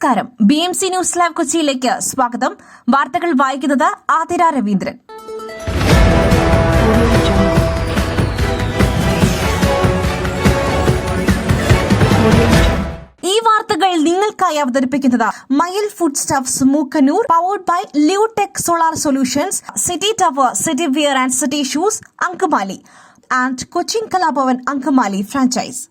നമസ്കാരം. BMC news live കൊച്ചിയിലേക്ക് സ്വാഗതം. വാർത്തകൾ വായിക്കുന്നത് ആതിര രവീന്ദ്രൻ. ഈ വാർത്തകൾ നിങ്ങൾക്കായി അവതരിപ്പിക്കുന്നത് Mayil food stuffs Mookkannoor, powered by Leotech solar solutions, city tower, city wear and city shoes, Angamaly and Cochin Kalabhavan Angamaly franchise.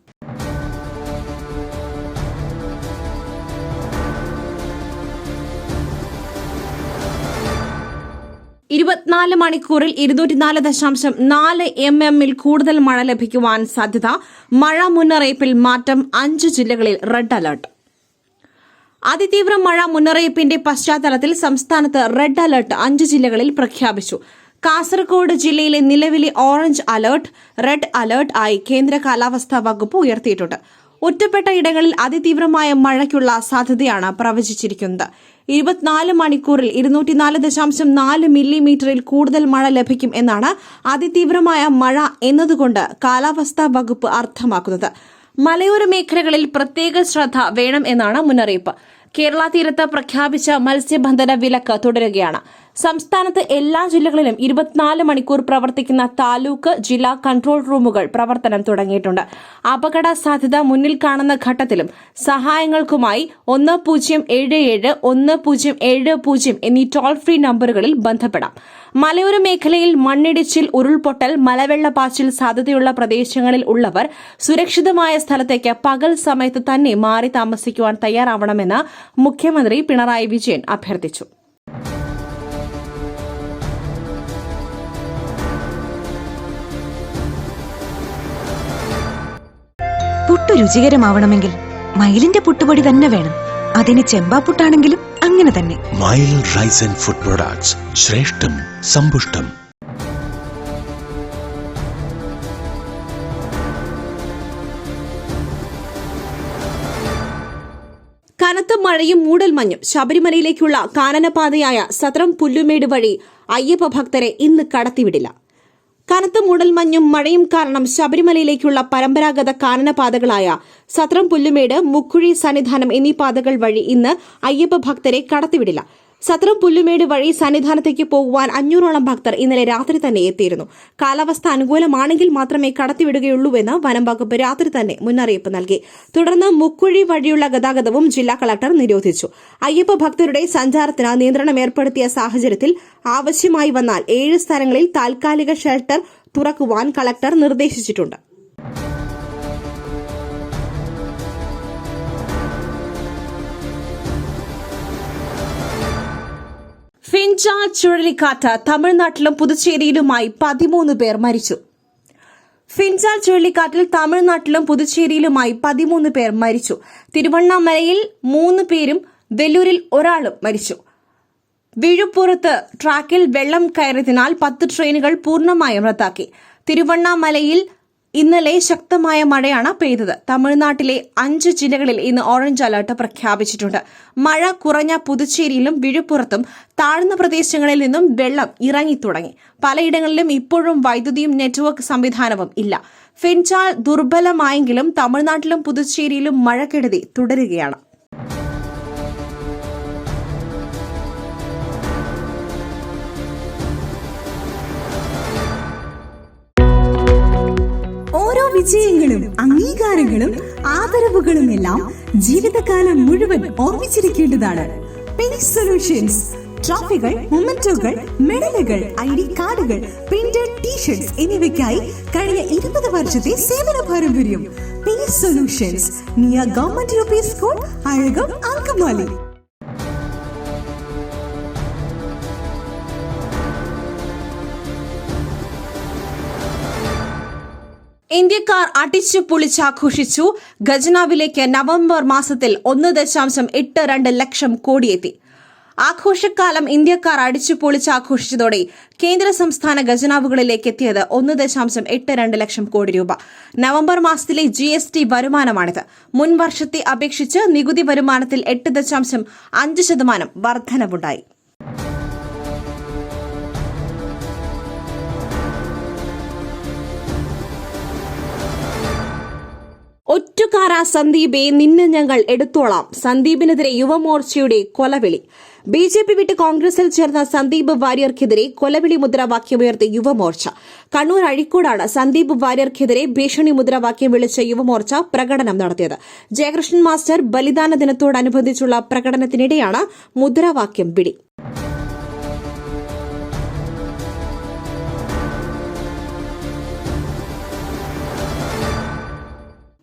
24 മണിക്കൂറിൽ 204.4 mm കൂടുതൽ മഴ ലഭിക്കുവാൻ സാധ്യത. മഴ മുന്നറിയിപ്പിൽ മാറ്റം. 5 ജില്ലകളിൽ റെഡ് അലർട്ട്. അതിതീവ്ര മഴ മുന്നറിയിപ്പിന്റെ പശ്ചാത്തലത്തിൽ സംസ്ഥാനത്ത് റെഡ് അലർട്ട് 5 ജില്ലകളിൽ പ്രഖ്യാപിച്ചു. കാസർഗോഡ് ജില്ലയിലെ നിലവിലെ ഓറഞ്ച് അലർട്ട് റെഡ് അലർട്ട് ആയി കേന്ദ്ര കാലാവസ്ഥാ വകുപ്പ് ഉയർത്തിയിട്ടുണ്ട്. ഒറ്റപ്പെട്ട ഇടങ്ങളിൽ അതിതീവ്രമായ മഴയ്ക്കുള്ള സാധ്യതയാണ് പ്രവചിച്ചിരിക്കുന്നത്. 24 മണിക്കൂറിൽ 204.4 മില്ലിമീറ്ററിൽ കൂടുതൽ മഴ ലഭിക്കും എന്നാണ് അതിതീവ്രമായ മഴ എന്നതുകൊണ്ട് കാലാവസ്ഥാ വകുപ്പ് അർത്ഥമാക്കുന്നത്. മലയോര മേഖലകളിൽ പ്രത്യേക ശ്രദ്ധ വേണം എന്നാണ് മുന്നറിയിപ്പ്. കേരള തീരത്ത് പ്രഖ്യാപിച്ച മത്സ്യബന്ധന വിലക്ക് തുടരുകയാണ്. സംസ്ഥാനത്ത് എല്ലാ ജില്ലകളിലും 24 മണിക്കൂർ പ്രവർത്തിക്കുന്ന താലൂക്ക് ജില്ലാ കൺട്രോൾ റൂമുകൾ പ്രവർത്തനം തുടങ്ങിയിട്ടുണ്ട്. അപകട സാധ്യത മുന്നിൽ കാണുന്ന ഘട്ടത്തിലും സഹായങ്ങൾക്കുമായി 1077 1070 എന്നീ ടോൾ ഫ്രീ നമ്പറുകളിൽ ബന്ധപ്പെടാം. മലയോര മേഖലയിൽ മണ്ണിടിച്ചിൽ, ഉരുൾപൊട്ടൽ, മലവെള്ളപ്പാച്ചിൽ സാധ്യതയുള്ള പ്രദേശങ്ങളിൽ ഉള്ളവർ സുരക്ഷിതമായ സ്ഥലത്തേക്ക് പകൽ സമയത്ത് തന്നെ മാറി താമസിക്കുവാൻ തയ്യാറാവണമെന്ന് മുഖ്യമന്ത്രി പിണറായി വിജയൻ അഭ്യർത്ഥിച്ചു. പുട്ടു രുചികരമാവണമെങ്കിൽ മയിലിന്റെ പുട്ടുപൊടി തന്നെ വേണം. അതിന് ചെമ്പാപ്പുട്ടാണെങ്കിലും അങ്ങനെ തന്നെ. മയിൽ റൈസ് ആൻഡ് ഫുഡ് പ്രൊഡക്ട്സ്, ശ്രേഷ്ഠം സമ്പുഷ്ടം. കനത്ത മഴയും മൂടൽമഞ്ഞും ശബരിമലയിലേക്കുള്ള കാനനപാതയായ സത്രം പുല്ലുമേട് വഴി അയ്യപ്പ ഭക്തരെ ഇന്ന് കടത്തിവിടില്ല. കനത്ത മൂടൽമഞ്ഞും മഴയും കാരണം ശബരിമലയിലേക്കുള്ള പരമ്പരാഗത കാനനപാതകളായ സത്രം പുല്ലുമേട്, മുക്കുഴി സന്നിധാനം എന്നീ പാതകൾ വഴി ഇന്ന് അയ്യപ്പ ഭക്തരെ കടത്തിവിടില്ല. സത്രം പുല്ലുമേട് വഴി സന്നിധാനത്തേക്ക് പോകുവാൻ 500ഓളം ഭക്തർ ഇന്നലെ രാത്രി തന്നെ എത്തിയിരുന്നു. കാലാവസ്ഥ അനുകൂലമാണെങ്കിൽ മാത്രമേ കടത്തിവിടുകയുള്ളൂവെന്ന് വനം വകുപ്പ് രാത്രി തന്നെ മുന്നറിയിപ്പ് നൽകി. തുടർന്ന് മുക്കുഴി വഴിയുള്ള ഗതാഗതവും ജില്ലാ കളക്ടർ നിരോധിച്ചു. അയ്യപ്പ ഭക്തരുടെ സഞ്ചാരത്തിന് നിയന്ത്രണം ഏർപ്പെടുത്തിയ സാഹചര്യത്തിൽ ആവശ്യമായി വന്നാൽ 7 സ്ഥലങ്ങളിൽ താൽക്കാലിക ഷെൽട്ടർ തുറക്കുവാൻ കളക്ടർ നിർദ്ദേശിച്ചിട്ടുണ്ട്. ഫിൻചാൽ ചുഴലിക്കാറ്റ് തമിഴ്നാട്ടിലും പുതുച്ചേരിയിലുമായി 13 പേർ മരിച്ചു. ഫിൻചാൽ ചുഴലിക്കാറ്റിൽ തമിഴ്നാട്ടിലും പുതുച്ചേരിയിലുമായി 13 പേർ മരിച്ചു. തിരുവണ്ണാമലയിൽ 3 പേരും വെല്ലൂരിൽ ഒരാളും മരിച്ചു. വിഴുപ്പുറത്ത് ട്രാക്കിൽ വെള്ളം കയറിയതിനാൽ 10 ട്രെയിനുകൾ പൂർണ്ണമായും റദ്ദാക്കി. തിരുവണ്ണാമലയിൽ ഇന്നലെ ശക്തമായ മഴയാണ് പെയ്തത്. തമിഴ്നാട്ടിലെ 5 ജില്ലകളിൽ ഇന്ന് ഓറഞ്ച് അലർട്ട് പ്രഖ്യാപിച്ചിട്ടുണ്ട്. മഴ കുറഞ്ഞ പുതുച്ചേരിയിലും വിഴുപ്പുറത്തും താഴ്ന്ന പ്രദേശങ്ങളിൽ നിന്നും വെള്ളം ഇറങ്ങിത്തുടങ്ങി. പലയിടങ്ങളിലും ഇപ്പോഴും വൈദ്യുതിയും നെറ്റ്വർക്ക് സംവിധാനവും ഇല്ല. ഫിൻചാൽ ദുർബലമായെങ്കിലും തമിഴ്നാട്ടിലും പുതുച്ചേരിയിലും മഴക്കെടുതി തുടരുകയാണ്. വിജയങ്ങളും അംഗീകാരങ്ങളും ആദരവുകളുമെല്ലാം ജീവിതകാലം മുഴുവൻ ഓർമ്മിച്ചിരിക്കേണ്ടതാണ്. പേസ് സൊല്യൂഷൻസ് ട്രോഫികൾ, മൊമെന്റോകൾ, മെഡലുകൾ, ID കാർഡുകൾ, പ്രിന്റഡ് ടീഷർട്സ് എന്നിവയ്ക്കായി കഴിഞ്ഞ 20 വർഷത്തെ സേവന പാരമ്പര്യം. Pace solutions, near government UP school, Azhakam, Angamaly. ഇന്ത്യക്കാർ അടിച്ചു പൊളിച്ചാഘോഷിച്ചു. ഖജനാവിലേക്ക് നവംബർ മാസത്തിൽ 1.82 ലക്ഷം കോടി എത്തി. ആഘോഷക്കാലം ഇന്ത്യക്കാർ അടിച്ചു പൊളിച്ചാഘോഷിച്ചതോടെ കേന്ദ്ര സംസ്ഥാന ഖജനാവുകളിലേക്ക് എത്തിയത് 1.82 ലക്ഷം കോടി രൂപ. നവംബർ മാസത്തിലെ GST വരുമാനമാണിത്. മുൻ വർഷത്തെ അപേക്ഷിച്ച് നികുതി വരുമാനത്തിൽ 8.5% വർധനവുണ്ടായി. ഒറ്റുകാല നീയാരാ സന്ദീപെ, നിന്നെ ഞങ്ങൾ എടുത്തോളാം. സന്ദീപിനെതിരെ യുവമോർച്ചയുടെ കൊലവിളി. BJP വിട്ട് കോൺഗ്രസിൽ ചേർന്ന സന്ദീപ് വാര്യർക്കെതിരെ കൊലവിളി മുദ്രാവാക്യമുയർത്തി യുവമോർച്ച. കണ്ണൂർ അഴീക്കോടാണ് സന്ദീപ് വാര്യർക്കെതിരെ ഭീഷണി മുദ്രാവാക്യം വിളിച്ച യുവമോർച്ച പ്രകടനം നടത്തിയത്. ജയകൃഷ്ണൻ മാസ്റ്റർ ബലിദാന ദിനത്തോടനുബന്ധിച്ചുള്ള പ്രകടനത്തിനിടെയാണ് മുദ്രാവാക്യം വിളി.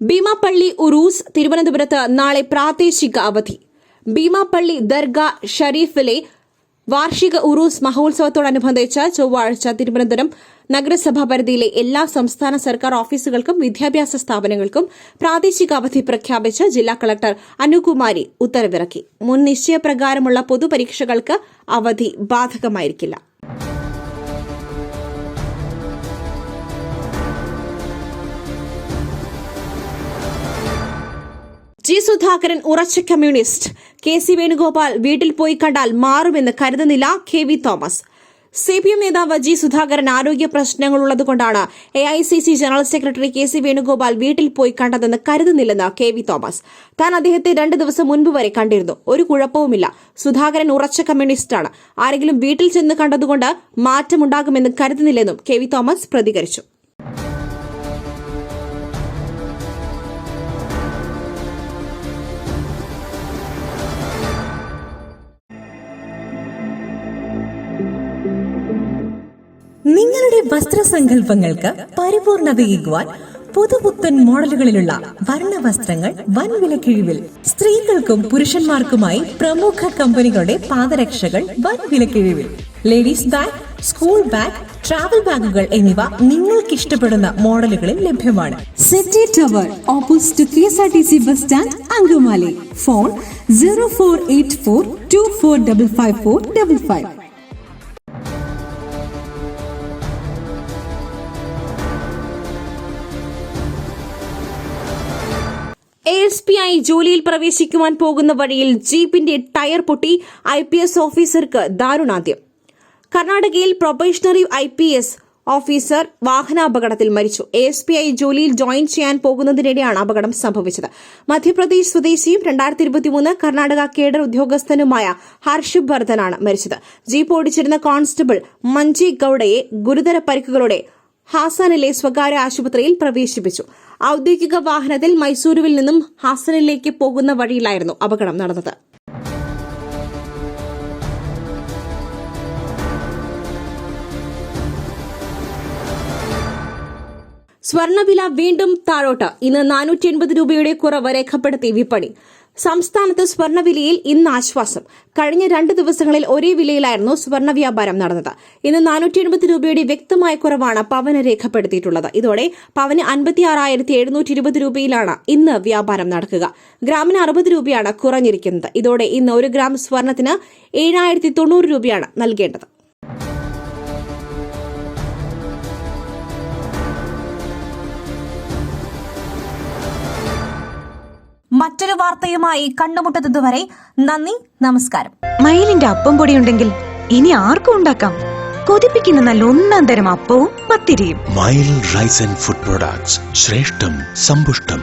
ഭീമാപ്പള്ളി ഉറൂസ് തിരുവനന്തപുരത്ത് നാളെ പ്രാദേശിക അവധി. ഭീമാപ്പള്ളി ദർഗ ഷരീഫിലെ വാർഷിക ഉറൂസ് മഹോത്സവത്തോടനുബന്ധിച്ച് ചൊവ്വാഴ്ച തിരുവനന്തപുരം നഗരസഭാ പരിധിയിലെ എല്ലാ സംസ്ഥാന സർക്കാർ ഓഫീസുകൾക്കും വിദ്യാഭ്യാസ സ്ഥാപനങ്ങൾക്കും പ്രാദേശിക അവധി പ്രഖ്യാപിച്ച് ജില്ലാ കളക്ടർ അനുകുമാരി ഉത്തരവിറക്കി. മുൻ നിശ്ചയപ്രകാരമുള്ള പൊതുപരീക്ഷകൾക്ക് അവധി ബാധകമായിരിക്കില്ല. ജി സുധാകരൻ ഉറച്ച കമ്മ്യൂണിസ്റ്റ്. KC വേണുഗോപാൽ വീട്ടിൽ പോയി കണ്ടാൽ മാറുമെന്ന് കരുതുന്നില്ല KV തോമസ്. CPM നേതാവ് ജി സുധാകരൻ ആരോഗ്യ പ്രശ്നങ്ങളുള്ളതുകൊണ്ടാണ് AICC general secretary KC Venugopal വീട്ടിൽ പോയി കണ്ടതെന്ന് കരുതുന്നില്ലെന്ന് KV തോമസ്. താൻ അദ്ദേഹത്തെ 2 ദിവസം മുൻപ് വരെ കണ്ടിരുന്നു. ഒരു കുഴപ്പവുമില്ല. സുധാകരൻ ഉറച്ച കമ്മ്യൂണിസ്റ്റാണ്. ആരെങ്കിലും വീട്ടിൽ ചെന്ന് കണ്ടതുകൊണ്ട് മാറ്റമുണ്ടാകുമെന്ന് കരുതുന്നില്ലെന്നും KV തോമസ് പ്രതികരിച്ചു. നിങ്ങളുടെ വസ്ത്രസങ്കല്പങ്ങൾക്ക് പരിപൂർണതയേകുവാൻ പുതുപുത്തൻ മോഡലുകളിലുള്ള വർണ്ണവസ്ത്രങ്ങൾ വൻ വിലക്കിഴിവിൽ. സ്ത്രീകൾക്കും പുരുഷന്മാർക്കുമായി പ്രമുഖ കമ്പനികളുടെ പാദരക്ഷകൾ വൻ വിലക്കിഴിവിൽ. Ladies bag, school bag, travel ബാഗുകൾ എന്നിവ നിങ്ങൾക്ക് ഇഷ്ടപ്പെടുന്ന മോഡലുകളിൽ ലഭ്യമാണ്. City tower opposite KSRTC bus stand, Angamaly. Phone 0484245555. ASP ആയി ജോലിയിൽ പ്രവേശിക്കുവാൻ പോകുന്ന വഴിയിൽ ജീപ്പിന്റെ ടയർ പൊട്ടി IPS ഓഫീസർക്ക് ദാരുണാന്ത്യം. കർണാടകയിൽ പ്രൊബേഷണറി IPS ഓഫീസർ വാഹനാപകടത്തിൽ മരിച്ചു. ASP ആയി ജോലിയിൽ ജോയിൻ ചെയ്യാൻ പോകുന്നതിനിടെയാണ് അപകടം സംഭവിച്ചത്. മധ്യപ്രദേശ് സ്വദേശിയും 2023 കർണാടക കേഡർ ഉദ്യോഗസ്ഥനുമായ ഹർഷ് വർദ്ധനാണ് മരിച്ചത്. ജീപ്പ് ഓടിച്ചിരുന്ന കോൺസ്റ്റബിൾ മഞ്ജി ഗൌഡയെ ഗുരുതര പരിക്കുകളോടെ ഹാസനിലെ സ്വകാര്യ ആശുപത്രിയിൽ പ്രവേശിപ്പിച്ചു. ഔദ്യോഗിക വാഹനത്തിൽ മൈസൂരുവിൽ നിന്നും ഹാസനിലേക്ക് പോകുന്ന വഴിയിലായിരുന്നു അപകടം നടന്നത്. സ്വർണ്ണവില വീണ്ടും താഴോട്ട്. ഇന്ന് 480 രൂപയുടെ കുറവ് രേഖപ്പെടുത്തി വിപണി. സംസ്ഥാനത്ത് സ്വർണ്ണവിലയിൽ ഇന്ന് ആശ്വാസം. കഴിഞ്ഞ 2 ദിവസങ്ങളിൽ ഒരേ വിലയിലായിരുന്നു സ്വർണ്ണ വ്യാപാരം നടന്നത്. ഇന്ന് 480 രൂപയുടെ വ്യക്തമായ കുറവാണ് പവന് രേഖപ്പെടുത്തിയിട്ടുള്ളത്. ഇതോടെ പവന് 56,720 രൂപയിലാണ് ഇന്ന് വ്യാപാരം നടക്കുക. ഗ്രാമിന് 60 രൂപയാണ് കുറഞ്ഞിരിക്കുന്നത്. ഇതോടെ ഇന്ന് 1 ഗ്രാം സ്വർണ്ണത്തിന് 7,090 രൂപയാണ് നൽകേണ്ടത്. മറ്റൊരു വാർത്തയുമായി കണ്ടുമുട്ടുന്നതുവരെ നന്ദി, നമസ്കാരം. മയിലിന്റെ അപ്പം പൊടിയുണ്ടെങ്കിൽ ഇനി ആർക്കും ഉണ്ടാക്കാം. കൊതിപ്പിക്കുന്ന നല്ല 1-ാം തരം അപ്പവും പത്തിരിയും. മയിൽ റൈസ് ആൻഡ് ഫുഡ് പ്രൊഡക്ട്സ്, ശ്രേഷ്ഠം സമ്പുഷ്ടം.